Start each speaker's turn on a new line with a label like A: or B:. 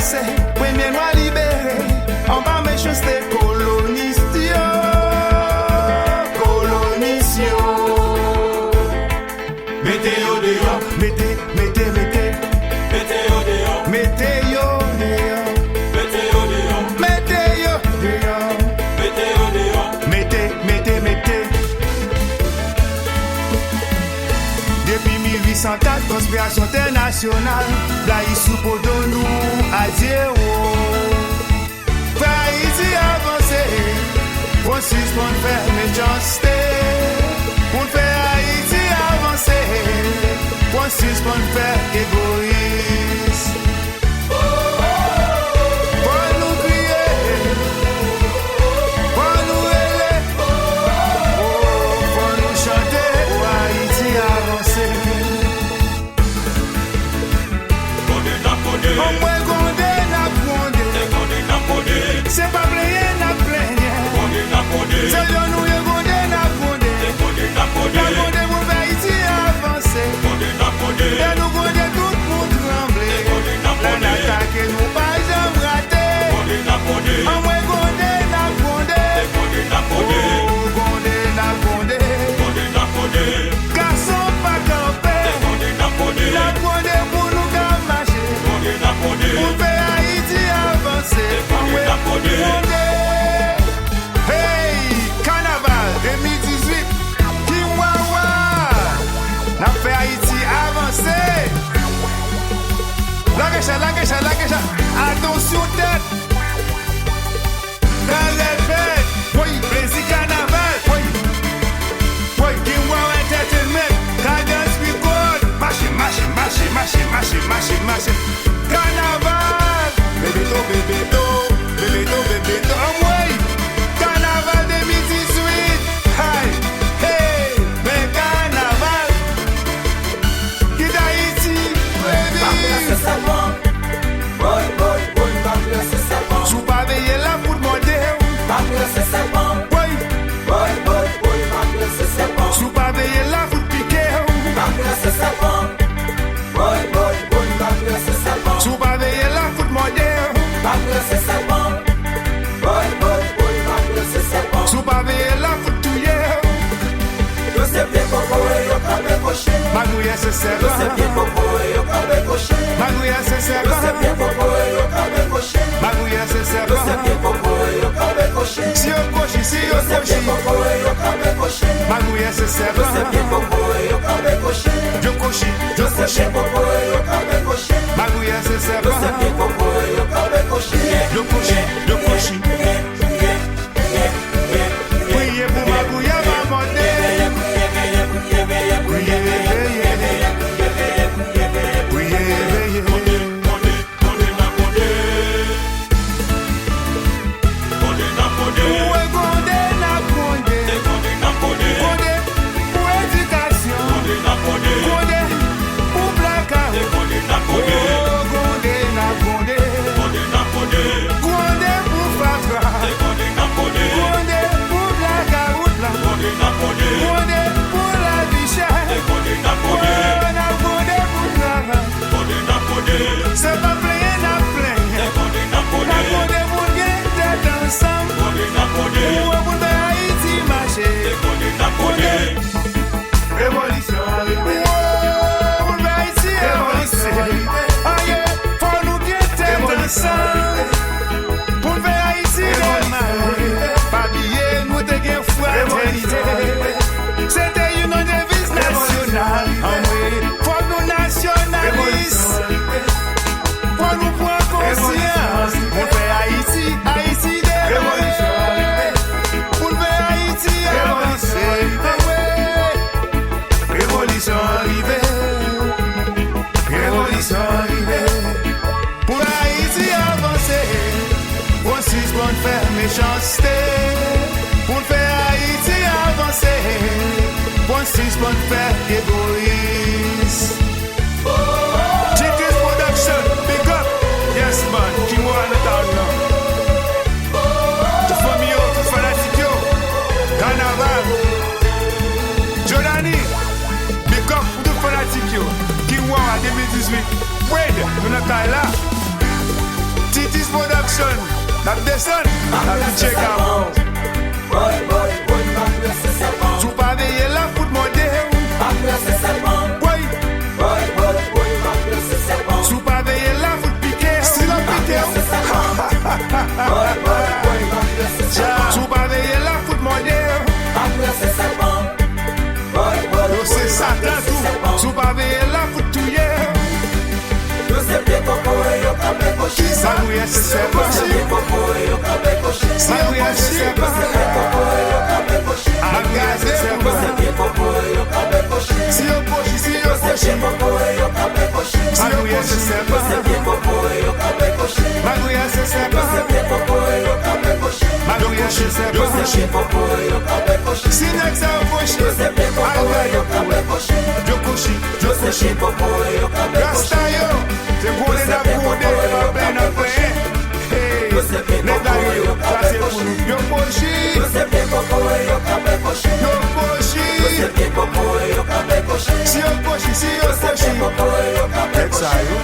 A: avancé, premier noir libéré, en bas méchant c'était coloniste.
B: Mettez-yo dehors,
A: mettez.
B: mettez-yo dehors,
A: Mettez-yo dehors.
B: mettez-yo dehors,
A: Mettez-yo dehors.
B: mettez-yo dehors.
A: Mettez. Depuis 1804, conspiration internationale, la sous poteau nous à zéro. Haïti avancé, pour suspendre faire méchanceté. Pour faire Haïti avancer, pour suspendre faire égoïste. Pour nous crier, pour nous ailer, pour nous chanter, pour Haïti avancer. On moins condé, n'a condé. C'est pas plaigner, n'a plaigné. C'est de nous y condé, n'a condé. N'a condé, vous faire Haïti avancer. Et nous condé tout le monde trembler. La n'attaque nous pas jamais rater. En moins condé, n'a condé. Garçon pas camper. N'a condé pour nous marcher. Pour faire Haïti avancer. En moins condé. Hey, carnaval 2018. Kimwawa. N'a fait Haïti avancer. La guecha. Attention tête. Dans les fêtes. Oui, plaisir carnaval. Oui, Kimwawa entertainment. Cadence record. Marché. Carnaval. Bébéto. Oui. Carnaval 2018. Hey, mais carnaval. Quitte Haïti, baby. Sous pas veiller là pour demander. Oui. Sous pas veiller là pour piquer. Sous pas veiller là pour demander. Sous pas veiller là pour tuer. Magouya se serva. Magouya se serva. Si yo koshi. Magouya se serva. Yo koshi. Magouya se serva. Yo koshi. Priez pour Magouya maman. C'est pas plein, n'a plein. N'a condé pour bien d'être ensemble. Ou pour Haïti marcher. Révolution arrivée. Pour Haïti avancer. Faut nous bien d'être ensemble. Pour Haïti démarrer. Pas billet, nous te gain fraternité. C'était une devise nationale. Faut nous nationalistes. Pour nous prendre conscience, pour faire Haïti démarrer. Pour faire Haïti avancer. Révolution arrivée. Pour Haïti avancer. Pour suspendre faire méchanceté. Pour faire Haïti avancer. Pour suspendre faire égoïste. Production, big up. Yes man, Kimwawa in the town now. Tout famille, tout fanatique yo. Carnaval. Jordani, big up pour tout fanatique yo. Kimwawa 2018. Wait, nous n'avons pas là. Titis Production, not the sun, not the check out. Tu pas veiller la foot modèle. Oui. Tu pas veiller la foot piqué. Si la piqué. Tu pas veiller la foot modèle. Yo c'est Satan tout. Tu pas veiller la foot touye. Manuye se sepa. Manuye se sepa. Agade sepa. Si yo pochi, si yo pochi. Manuye se sepa. Manuye se sepa. Manuye se sepa. Si next time pochi. Agade yo pochi. Yo pochi. Rasta yo. Se kone na kone. Ben na pen. Hey. Neta yo. Kase kunu. Yo pochi. Yo pochi. Si yo pochi, si yo pochi. Next time yo.